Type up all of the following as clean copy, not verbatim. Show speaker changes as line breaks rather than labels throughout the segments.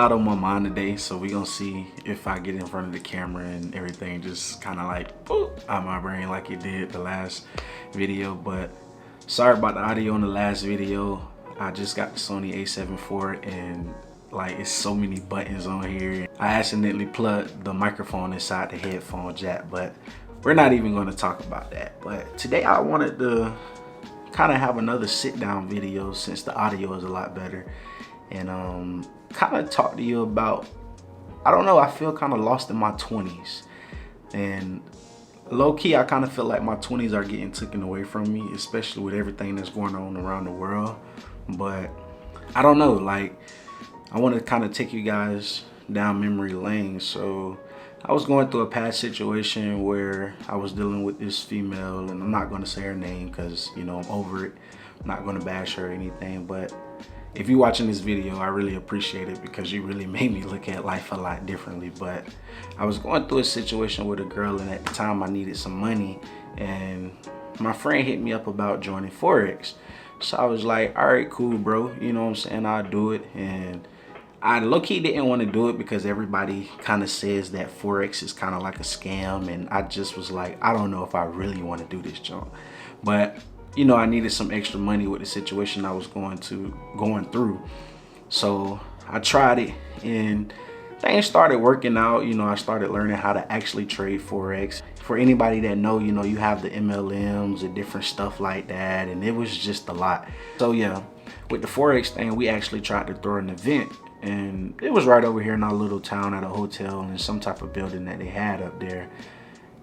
lot on my mind today, so we gonna see if I get in front of the camera and everything just kind of like boop, out my brain like it did the last video. But sorry about the audio in the last video. I just got the Sony a7 IV and like it's so many buttons on here. I accidentally plugged the microphone inside the headphone jack, but we're not even going to talk about that. But today I wanted to kind of have another sit down video since the audio is a lot better, and kind of talk to you about, I don't know, I feel kind of lost in my 20s, and low-key I kind of feel like my 20s are getting taken away from me, especially with everything that's going on around the world. But I don't know, like I want to kind of take you guys down memory lane. So I was going through a past situation where I was dealing with this female, and I'm not going to say her name because, you know, I'm over it. I'm not going to bash her or anything, but if you're watching this video, I really appreciate it because you really made me look at life a lot differently. But I was going through a situation with a girl, and at the time I needed some money, and my friend hit me up about joining Forex. So I was like, all right, cool, bro. You know what I'm saying? I'll do it. And I low-key didn't want to do it because everybody kind of says that Forex is kind of like a scam, and I just was like, I don't know if I really want to do this junk. But you know, I needed some extra money with the situation I was going through. So I tried it and things started working out. You know, I started learning how to actually trade Forex. For anybody that know, you know, you have the MLMs and different stuff like that, and it was just a lot. So yeah, with the Forex thing, we actually tried to throw an event, and it was right over here in our little town at a hotel in some type of building that they had up there.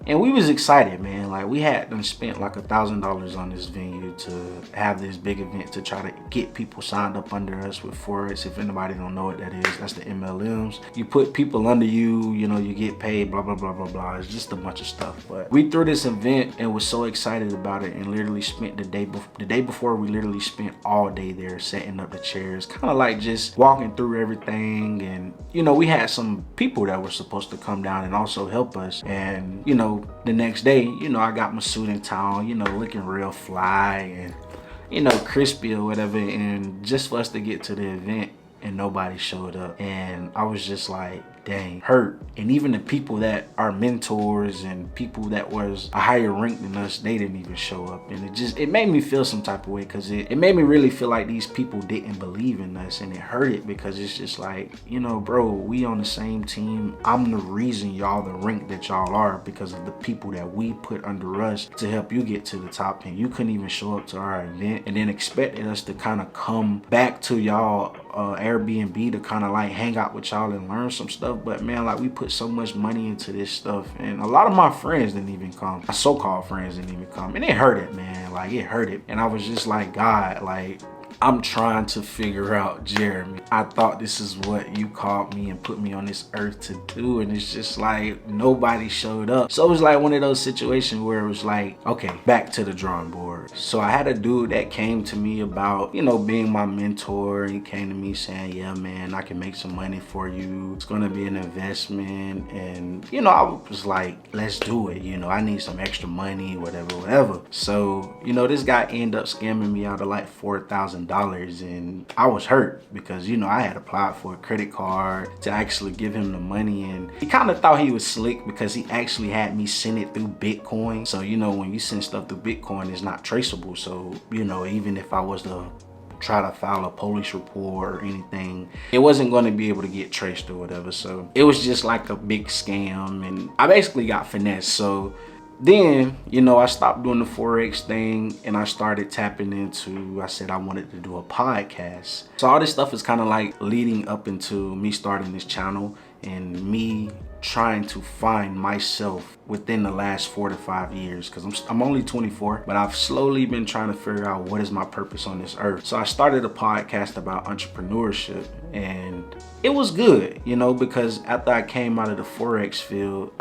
And we was excited, man. Like we had them spent like $1,000 on this venue to have this big event to try to get people signed up under us with Forex. If anybody don't know what that is, that's the MLMs. You put people under you, you know, you get paid, blah, blah, blah, blah, blah. It's just a bunch of stuff. But we threw this event and was so excited about it, and literally spent the day before, we literally spent all day there setting up the chairs, kind of like just walking through everything. And, you know, we had some people that were supposed to come down and also help us. And, you know, the next day, you know, I got my suit and tie, you know, looking real fly and, you know, crispy or whatever. And just for us to get to the event and nobody showed up, and I was just like, dang, hurt. And even the people that are mentors and people that was a higher rank than us, they didn't even show up. And it made me feel some type of way, because it made me really feel like these people didn't believe in us, and it hurt it because it's just like, you know, bro, we on the same team. I'm the reason y'all the rank that y'all are because of the people that we put under us to help you get to the top, and you couldn't even show up to our event and then expected us to kind of come back to y'all Airbnb to kind of like hang out with y'all and learn some stuff. But man, like we put so much money into this stuff, and a lot of my friends didn't even come. My so-called friends didn't even come, and it hurt it, man. Like it hurt it. And I was just like, God, like I'm trying to figure out Jeremy. I thought this is what you called me and put me on this earth to do, and it's just like nobody showed up. So it was like one of those situations where it was like, okay, back to the drawing board. So I had a dude that came to me about, you know, being my mentor. He came to me saying, yeah, man, I can make some money for you. It's gonna be an investment. And, you know, I was like, let's do it. You know, I need some extra money, whatever. So, you know, this guy ended up scamming me out of like $4,000. And I was hurt because, you know, I had applied for a credit card to actually give him the money, and he kind of thought he was slick because he actually had me send it through Bitcoin. So, you know, when you send stuff through Bitcoin, it's not traceable. So, you know, even if I was to try to file a police report or anything, it wasn't going to be able to get traced or whatever. So it was just like a big scam, and I basically got finessed. So then, you know, I stopped doing the Forex thing and I started tapping into, I said I wanted to do a podcast. So all this stuff is kind of like leading up into me starting this channel and me trying to find myself within the last 4 to 5 years, because I'm only 24, but I've slowly been trying to figure out what is my purpose on this earth. So I started a podcast about entrepreneurship, and it was good, you know, because after I came out of the Forex field,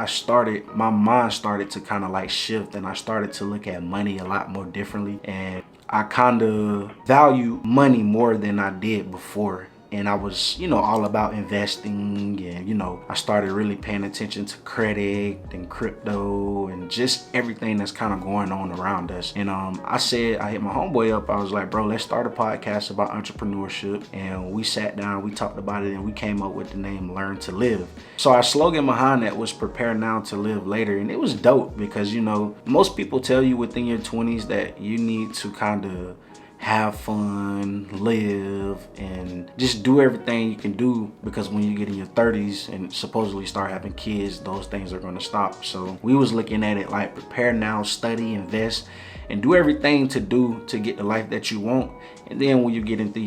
my mind started to kind of like shift, and I started to look at money a lot more differently, and I kind of value money more than I did before. and I was, you know, all about investing, and, you know, I started really paying attention to credit and crypto and just everything that's kind of going on around us. And I hit my homeboy up. I was like, bro, let's start a podcast about entrepreneurship. And we sat down, we talked about it, and we came up with the name Learn to Live. So our slogan behind that was prepare now to live later. And it was dope because, you know, most people tell you within your 20s that you need to kind of have fun, live, and just do everything you can do, because when you get in your 30s and supposedly start having kids, those things are going to stop. So we was looking at it like prepare now, study, invest, and do everything to get the life that you want. And then when you get into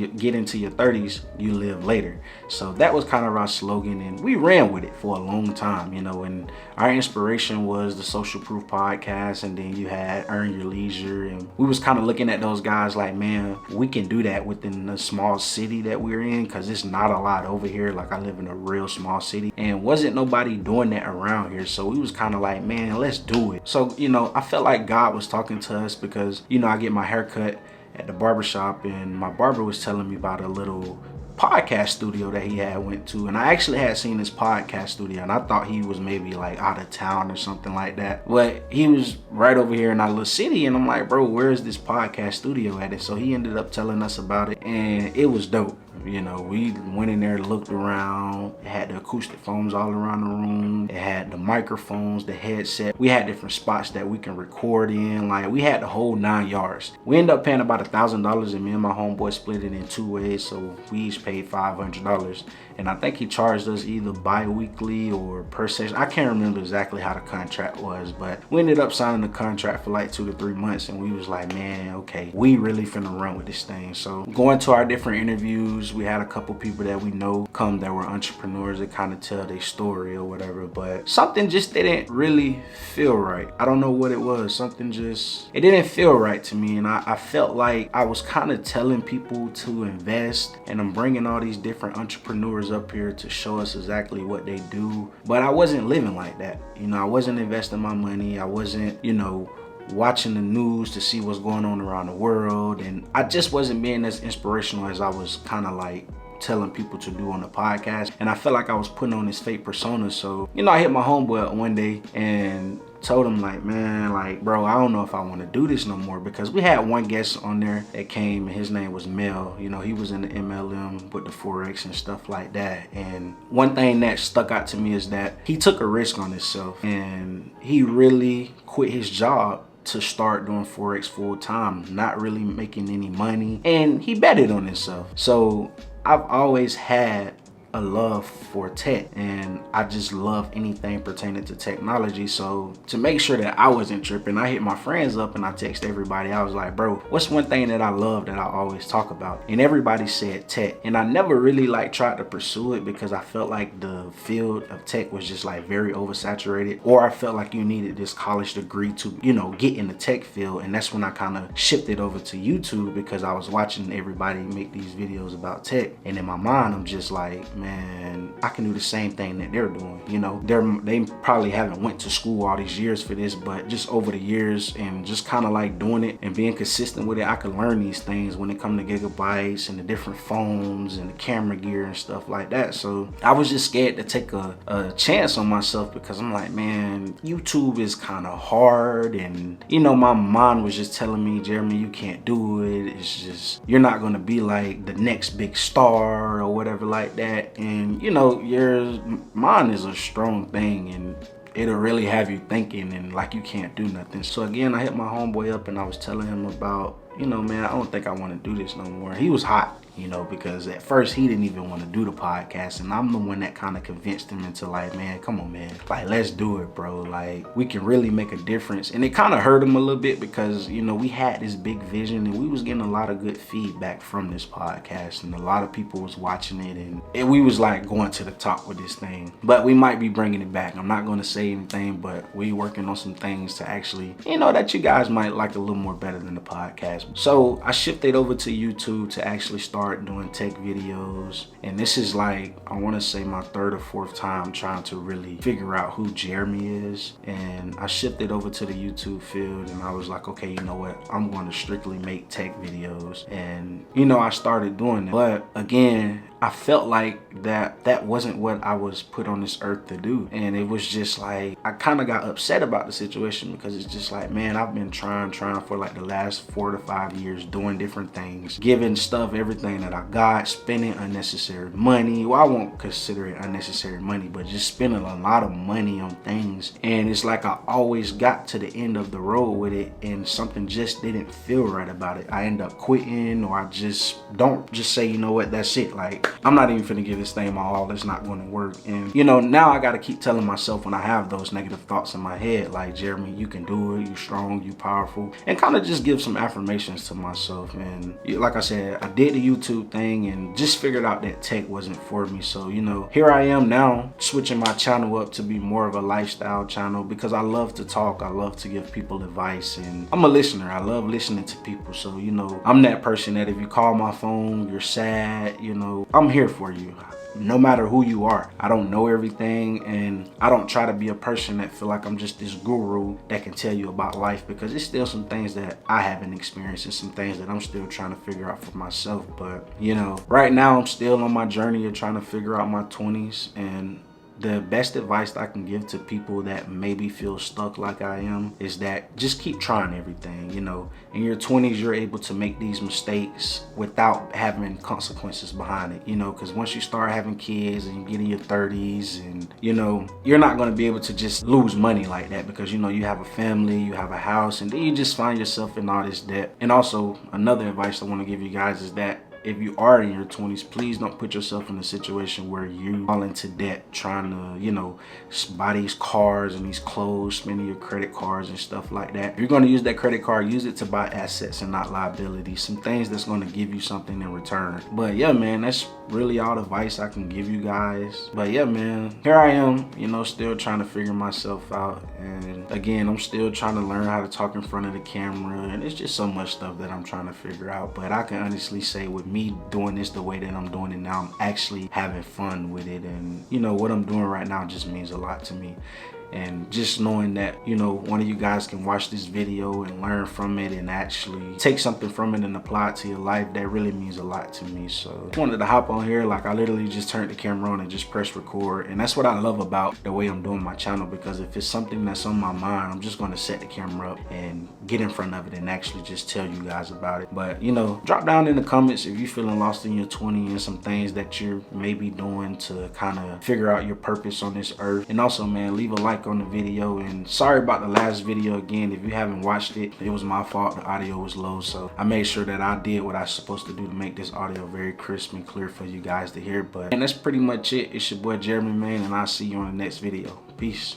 your 30s, you live later. So that was kind of our slogan, and we ran with it for a long time, you know. And our inspiration was the Social Proof podcast, and then you had Earn Your Leisure, and we was kind of looking at those guys like, man, we can do that within the small city that we're in, because it's not a lot over here. Like, I live in a real small city, and wasn't nobody doing that around here. So we was kind of like, man, let's do it. So, you know, I felt like God was talking to us because, you know, I get my hair cut at the barbershop, and my barber was telling me about a little podcast studio that he had went to, and I actually had seen this podcast studio, and I thought he was maybe like out of town or something like that, but he was right over here in our little city. And I'm like, bro, where's this podcast studio at? And so he ended up telling us about it, and it was dope. You know, we went in there, looked around. It had the acoustic foams all around the room. It had the microphones, the headset. We had different spots that we can record in. Like, we had the whole 9 yards. We ended up paying about $1,000, and me and my homeboy split it in 2 ways. So we each paid $500. And I think he charged us either bi-weekly or per session. I can't remember exactly how the contract was, but we ended up signing the contract for like 2 to 3 months, and we was like, man, okay, we really finna run with this thing. So going to our different interviews, we had a couple people that we know come that were entrepreneurs that kind of tell their story or whatever, but something just didn't really feel right. I don't know what it was. It didn't feel right to me, and I felt like I was kind of telling people to invest, and I'm bringing all these different entrepreneurs up here to show us exactly what they do, but I wasn't living like that. You know, I wasn't investing my money. I wasn't, you know, watching the news to see what's going on around the world, and I just wasn't being as inspirational as I was kind of like telling people to do on the podcast. And I felt like I was putting on this fake persona. So, you know, I hit my homeboy up one day and told him like, man, like, bro, I don't know if I want to do this no more, because we had one guest on there that came, and his name was Mel. You know, he was in the MLM with the Forex and stuff like that. And one thing that stuck out to me is that he took a risk on himself, and he really quit his job to start doing Forex full time, not really making any money, and he betted on himself. So I've always had a love for tech, and I just love anything pertaining to technology. So to make sure that I wasn't tripping, I hit my friends up and I text everybody. I was like, bro, what's one thing that I love that I always talk about? And everybody said tech. And I never really like tried to pursue it because I felt like the field of tech was just like very oversaturated, or I felt like you needed this college degree to, you know, get in the tech field. And that's when I kind of shifted over to YouTube, because I was watching everybody make these videos about tech, and in my mind I'm just like, man, I can do the same thing that they're doing. You know, they probably haven't went to school all these years for this, but just over the years and just kind of like doing it and being consistent with it, I could learn these things when it comes to gigabytes and the different phones and the camera gear and stuff like that. So I was just scared to take a chance on myself, because I'm like, man, YouTube is kind of hard, and you know, my mind was just telling me, Jeremy, you can't do it. It's just, you're not gonna be like the next big star or whatever like that. And you know, your mind is a strong thing, and it'll really have you thinking and like you can't do nothing. So again, I hit my homeboy up and I was telling him about, you know, man, I don't think I want to do this no more. He was hot, you know, because at first he didn't even want to do the podcast, and I'm the one that kind of convinced him into like, man, come on, man, like, let's do it, bro. Like, we can really make a difference. And it kind of hurt him a little bit because, you know, we had this big vision and we was getting a lot of good feedback from this podcast, and a lot of people was watching it, and we was like going to the top with this thing. But we might be bringing it back. I'm not going to say anything, but we working on some things to actually, you know, that you guys might like a little more better than the podcast. So I shifted over to YouTube to actually start doing tech videos, and this is like, I want to say my third or fourth time trying to really figure out who Jeremy is. And I shifted over to the YouTube field, and I was like, okay, you know what, I'm going to strictly make tech videos. And you know, I started doing it, but again, I felt like that wasn't what I was put on this earth to do. And it was just like, I kind of got upset about the situation, because it's just like, man, I've been trying for like the last 4 to 5 years, doing different things, giving stuff, everything that I got, spending unnecessary money. Well, I won't consider it unnecessary money, but just spending a lot of money on things. And it's like I always got to the end of the road with it, and something just didn't feel right about it. I end up quitting, or I just don't just say, you know what, that's it. Like, I'm not even finna give this thing my all. It's not going to work. And you know, now I gotta keep telling myself when I have those negative thoughts in my head, like, Jeremy, you can do it, you strong, you powerful, and kind of just give some affirmations to myself. And like I said, I did the YouTube thing and just figured out that tech wasn't for me. So, you know, here I am now, switching my channel up to be more of a lifestyle channel, because I love to talk, I love to give people advice, and I'm a listener. I love listening to people. So, you know, I'm that person that if you call my phone, you're sad, you know, I'm here for you, no matter who you are. I don't know everything, and I don't try to be a person that feel like I'm just this guru that can tell you about life, because it's still some things that I haven't experienced and some things that I'm still trying to figure out for myself. But you know, right now I'm still on my journey of trying to figure out my 20s, and the best advice I can give to people that maybe feel stuck like I am is that just keep trying everything. You know, in your 20s, you're able to make these mistakes without having consequences behind it, you know, because once you start having kids and you get in your 30s, and you know, you're not going to be able to just lose money like that, because you know, you have a family, you have a house, and then you just find yourself in all this debt. And also, another advice I want to give you guys is that if you are in your 20s, please don't put yourself in a situation where you fall into debt trying to, you know, buy these cars and these clothes, spending your credit cards and stuff like that. If you're going to use that credit card, use it to buy assets and not liabilities, some things that's going to give you something in return. But yeah, man, that's really all the advice I can give you guys. But yeah, man, here I am, you know, still trying to figure myself out. And again, I'm still trying to learn how to talk in front of the camera, and it's just so much stuff that I'm trying to figure out. But I can honestly say, with me doing this the way that I'm doing it now, I'm actually having fun with it. And you know, what I'm doing right now just means a lot to me. And just knowing that, you know, one of you guys can watch this video and learn from it and actually take something from it and apply it to your life, that really means a lot to me. So I wanted to hop on here. Like, I literally just turned the camera on and just press record. And that's what I love about the way I'm doing my channel, because if it's something that's on my mind, I'm just going to set the camera up and get in front of it and actually just tell you guys about it. But you know, drop down in the comments if you're feeling lost in your 20s and some things that you're maybe doing to kind of figure out your purpose on this earth. And also, man, leave a like on the video. And sorry about the last video again. If you haven't watched it, it was my fault. The audio was low, so I made sure that I did what I was supposed to do to make this audio very crisp and clear for you guys to hear. But and that's pretty much it. It's your boy Jeremy, man, and I'll see you on the next video. Peace.